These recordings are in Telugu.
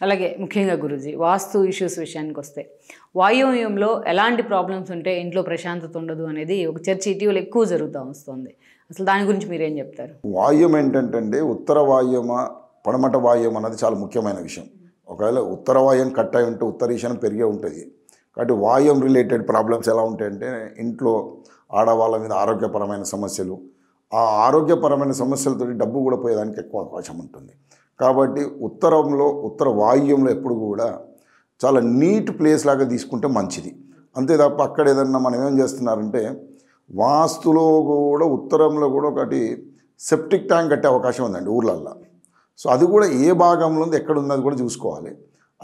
అలాగే ముఖ్యంగా గురూజీ వాస్తు ఇష్యూస్ విషయానికొస్తే వాయువ్యంలో ఎలాంటి ప్రాబ్లమ్స్ ఉంటే ఇంట్లో ప్రశాంతత ఉండదు అనేది ఒక చర్చ ఇటీవల ఎక్కువ జరుగుతూ వస్తుంది. అసలు దాని గురించి మీరేం చెప్తారు? వాయువ్యం ఏంటంటే ఉత్తర వాయువ్యమా పడమట వాయువ్యం అన్నది చాలా ముఖ్యమైన విషయం. ఒకవేళ ఉత్తర వాయువ్యం కట్ అయి ఉంటే ఉత్తర ఈశాన్యం పెరిగే ఉంటుంది. కాబట్టి వాయువ్యం రిలేటెడ్ ప్రాబ్లమ్స్ ఎలా ఉంటాయంటే ఇంట్లో ఆడవాళ్ళ మీద ఆరోగ్యపరమైన సమస్యలు, ఆ ఆరోగ్యపరమైన సమస్యలతో డబ్బు కూడా పోయేదానికి ఎక్కువ అవకాశం ఉంటుంది. కాబట్టి ఉత్తర వాయువ్యంలో ఎప్పుడు కూడా చాలా నీట్ ప్లేస్ లాగా తీసుకుంటే మంచిది. అంతే తప్ప అక్కడ ఏదన్నా మనం ఏం చేస్తున్నారంటే వాస్తులో కూడా ఉత్తరంలో కూడా ఒకటి సెప్టిక్ ట్యాంక్ కట్టే అవకాశం ఉందండి ఊర్లల్లో. సో అది కూడా ఏ భాగంలో ఉంది ఎక్కడ ఉన్నది కూడా చూసుకోవాలి.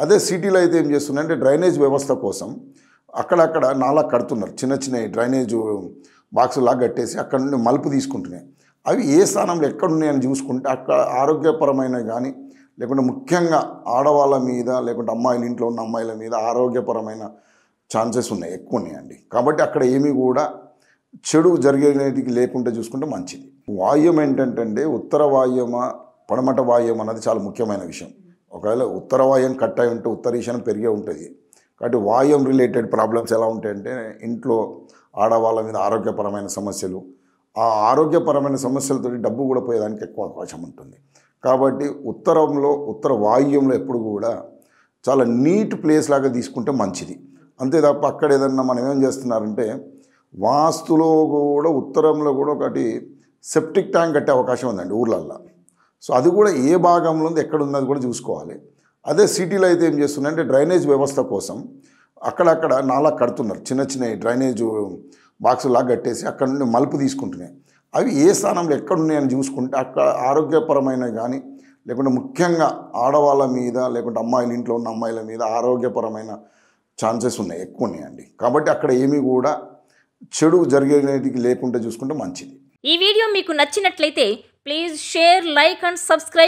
అదే సిటీలో అయితే ఏం చేస్తున్నారంటే డ్రైనేజ్ వ్యవస్థ కోసం అక్కడక్కడ నాలా కడుతున్నారు, చిన్న చిన్న డ్రైనేజ్ బాక్సులాగా కట్టేసి అక్కడ నుండి మలుపు తీసుకుంటున్నాయి. అవి ఏ స్థానంలో ఎక్కడున్నాయని చూసుకుంటే అక్కడ ఆరోగ్యపరమైన కానీ లేకుంటే ముఖ్యంగా ఆడవాళ్ళ మీద లేకుంటే అమ్మాయిల ఇంట్లో ఉన్న అమ్మాయిల మీద ఆరోగ్యపరమైన ఛాన్సెస్ ఉన్నాయి, ఎక్కువ ఉన్నాయండి. కాబట్టి అక్కడ ఏమీ కూడా చెడు జరిగేటికి లేకుండా చూసుకుంటే మంచిది. వాయువ్యం ఏంటంటే ఉత్తర వాయువ్యమా పడమట వాయువ్యం అన్నది చాలా ముఖ్యమైన విషయం. ఒకవేళ ఉత్తర వాయువ్యం కట్ అయి ఉంటే ఉత్తర ఈశాన్యం పెరిగే ఉంటుంది. కాబట్టి వాయువ్యం రిలేటెడ్ ప్రాబ్లమ్స్ ఎలా ఉంటాయంటే ఇంట్లో ఆడవాళ్ళ మీద ఆరోగ్యపరమైన సమస్యలు, ఆ ఆరోగ్యపరమైన సమస్యలతో డబ్బు కూడా పోయేదానికి ఎక్కువ అవకాశం ఉంటుంది. కాబట్టి ఉత్తర వాయువ్యంలో ఎప్పుడు కూడా చాలా నీట్ ప్లేస్ లాగా తీసుకుంటే మంచిది. అంతే తప్ప అక్కడ ఏదన్నా మనం ఏం చేస్తున్నారంటే వాస్తులో కూడా ఉత్తరంలో కూడా ఒకటి సెప్టిక్ ట్యాంక్ కట్టే అవకాశం ఉందండి ఊర్లల్లో. సో అది కూడా ఏ భాగంలో ఉంది ఎక్కడ ఉన్నది కూడా చూసుకోవాలి. అదే సిటీలో అయితే ఏం చేస్తున్నారంటే డ్రైనేజ్ వ్యవస్థ కోసం అక్కడక్కడ నాలా కడుతున్నారు, చిన్న చిన్న డ్రైనేజ్ బాక్సులాగా కట్టేసి అక్కడ నుండి మలుపు తీసుకుంటున్నాయి. అవి ఏ స్థానంలో ఎక్కడున్నాయని చూసుకుంటే అక్కడ ఆరోగ్యపరమైన కానీ లేకుంటే ముఖ్యంగా ఆడవాళ్ళ మీద లేకుంటే అమ్మాయిల ఇంట్లో ఉన్న అమ్మాయిల మీద ఆరోగ్యపరమైన ఛాన్సెస్ ఉన్నాయి, ఎక్కువ ఉన్నాయండి. కాబట్టి అక్కడ ఏమీ కూడా చెడు జరిగేటికి లేకుండా చూసుకుంటే మంచిది. ఈ వీడియో మీకు నచ్చినట్లయితే please share, like and subscribe.